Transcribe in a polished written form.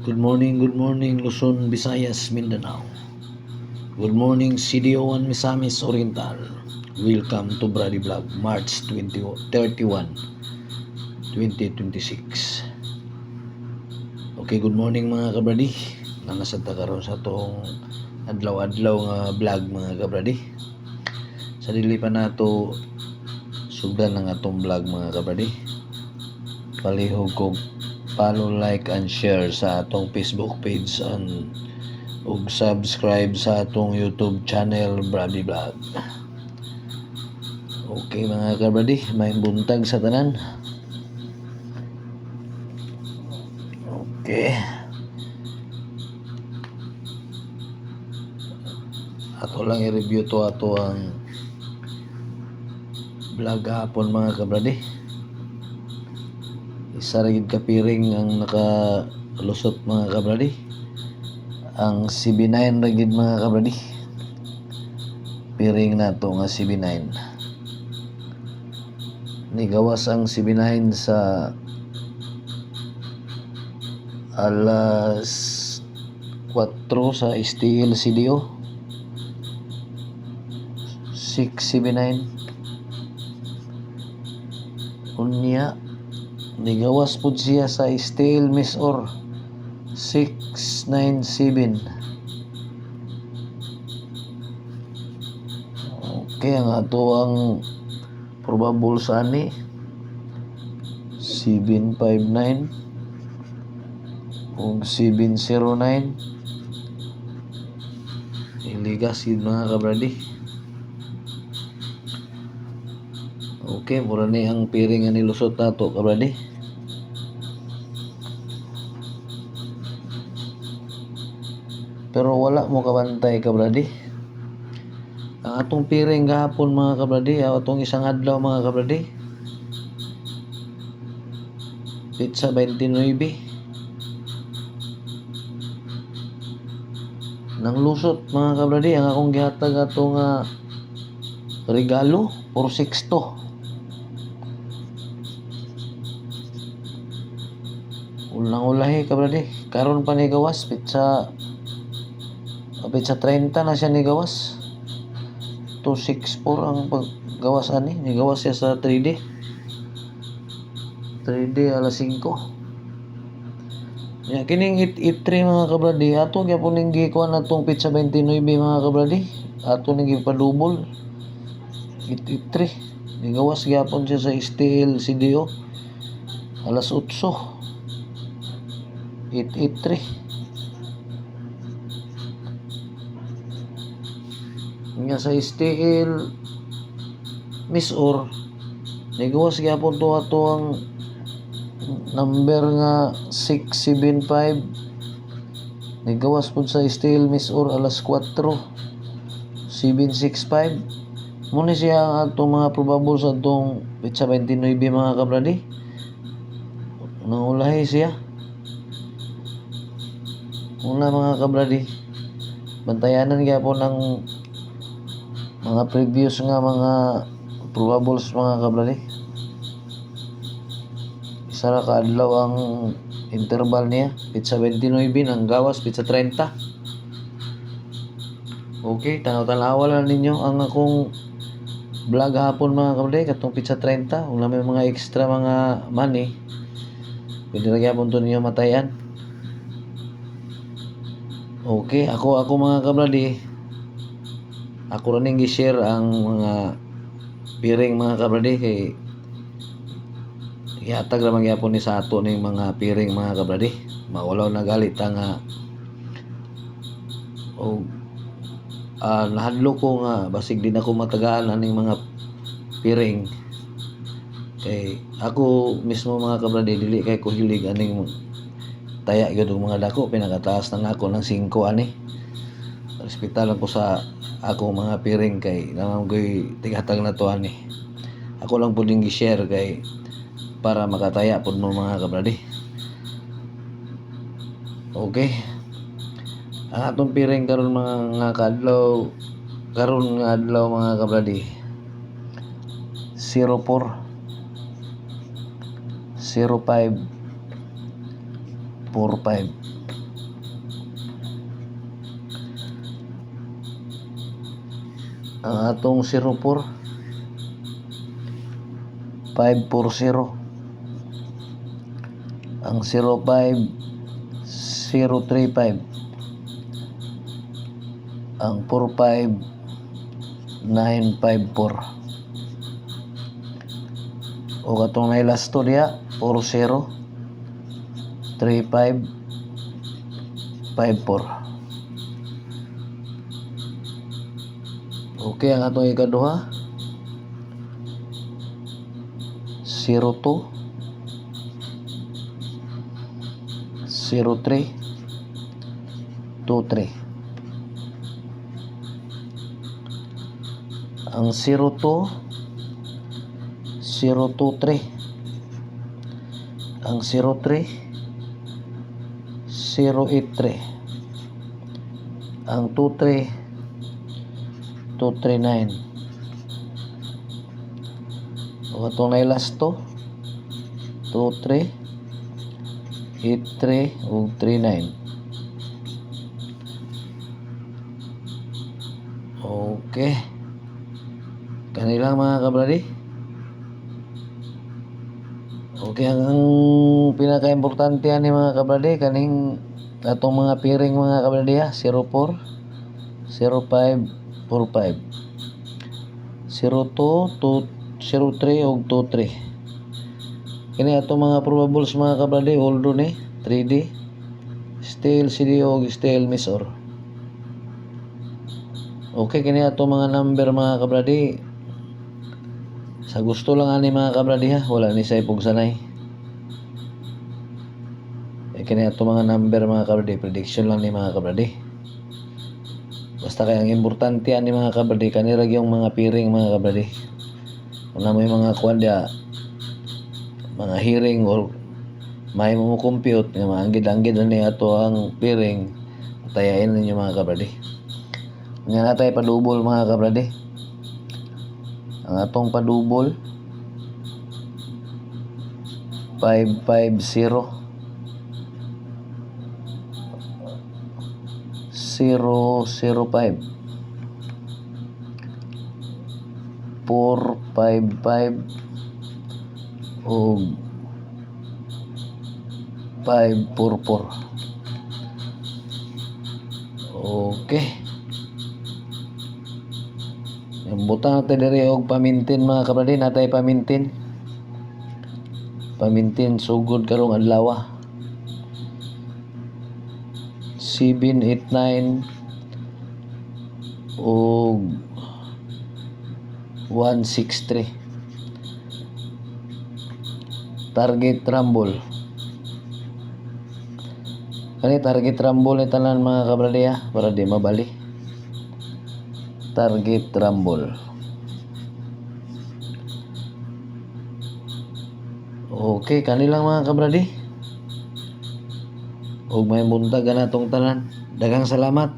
Good morning Luzon, Visayas, Mindanao. Good morning CDO1 Misamis Oriental. Welcome to Brady Vlog, March 31, 2026. Okay, good morning mga kabradi. Nanasad ta karon sa atong adlaw-adlaw nga vlog mga kabradi. Sa dili pa nato sugdan ang atong vlog mga kabradi. Palihog kog follow, like, and share sa atong Facebook page ug subscribe sa atong YouTube channel Brady Vlog. Okay mga kabradi, may buntag sa tanan. Okay. Ato lang i-review to ato ang vlog hapon mga kabradi. Isa ra gid ka piring ang nakalusot mga kabradi. Ang CB9 ra gid mga kabradi. Piring nato nga CB9. Nigawas ang CB9 sa alas 4 sa STL CDO. 6 CB9. Unya nigawas pud siya sa STL Misor 697. Okay, ang ato ang probable sa ani 759 ug 709. Iligas yun mga kabradi. Okay, mura ni ang piring nga nilusot nato kabradi. Pero wala mo kabantay kabradi. Ang atong piring gahapon mga kabradi, atong isang adlaw mga kabradi, pizza 29. Nang lusot mga kabradi ang akong gihatag atong regalo por 6. Ulang-ulahi kabradi. Karon pa ni gawas pizza 30 na siya ni gawas. 264 ang paggawas ani. Ni gawas siya sa 3D alas 5. Ya kining 3 mga kabradi, ato gyapon ning gikuan natong pizza 29 mga kabradi. Ato ning gipadubol 3. Ni gawas gyapon siya sa STL CDO alas 8. 883. Nga sa STL Misor nigawas gyapon to ato ang number nga 675. Nigawas pud sa STL Misor alas 4 765. Muna siya ang ato mga probable sa atong pizza 29 mga kabradi. Nangulahi siya. Una mga kabradi, bantayanan gyapon ang mga previous nga mga probables mga kabradi. Isa ra ka adlaw ang interval niya, pizza 29 ang gawas pizza 30. Okay, tanaw-tanawa lang ninyo ang akong vlog hapon mga kabradi katong pizza 30. Kung may mga extra mga money, pwede ra gyapon to ninyo matayan. Okay, ako mga kabradi, ako rin gi-share ang mga piring mga kabradi kay ihatag ra magyapon ni sa ato ning mga piring mga kabradi. Mawalaw na galit nga nahadlo ko nga basig din ako matagaan aning mga piring. Kay ako mismo mga kabradi dili kay ko hilig aning taya gyud og mga dako, pinakataas na ako ng 5 ani. Respetal lang ko sa ako mga piring kay naman ko'y tigatag na to ani. Ako lang pud ning gi-share kay para makataya pud mo mga kabradi. Okay. Ang atong piring karon mga kadlaw, karon nga adlaw mga kabradi, 04 05 545. Ang atong 04 540. Ang 05 035. Ang 45 954. O katong nailasto diya 40 35 54. Okay, ang atong ikaduha 02 03 23. Ang 02 023. Ang 03 083. Ang 23 239. O itong nailasto 23 83 ug 39. Okay, kanilang mga kabradi. Okay, ang pinaka-importante ani mga kabradi kaning atong mga piring mga kabradi 04 05 45 02 03 ug 23. Kini atong mga probables mga kabradi, holdo ni 3D, steel CDO ug steel misor. Okay, kini atong mga number mga kabradi. Sa gusto lang ani mga kabradi wala ni sa ipog sanay. Kini atong mga number mga kabradi, prediction lang ni mga kabradi. Basta kay ang importante ani mga kabradi kanira yung mga piring mga kabradi. Kung may mga kuan dia, mga hearing or may mo compute nga maanggid-anggid ani ato ang piring, tayain ninyo mga kabradi. Nga natay padubol mga kabradi. Ang atong padubol 550 005 455 o 544. Okay, yung butang natin diri og pamintin mga kabradi, natay pamintin sugod karong adlaw 789 og 163. Target rumble. Kani target rumble ni tanan mga kabradi para di mabali. Target rumble. Okay, kanilang mga kabradi. Og may buntag na tong tanan. Daghang salamat.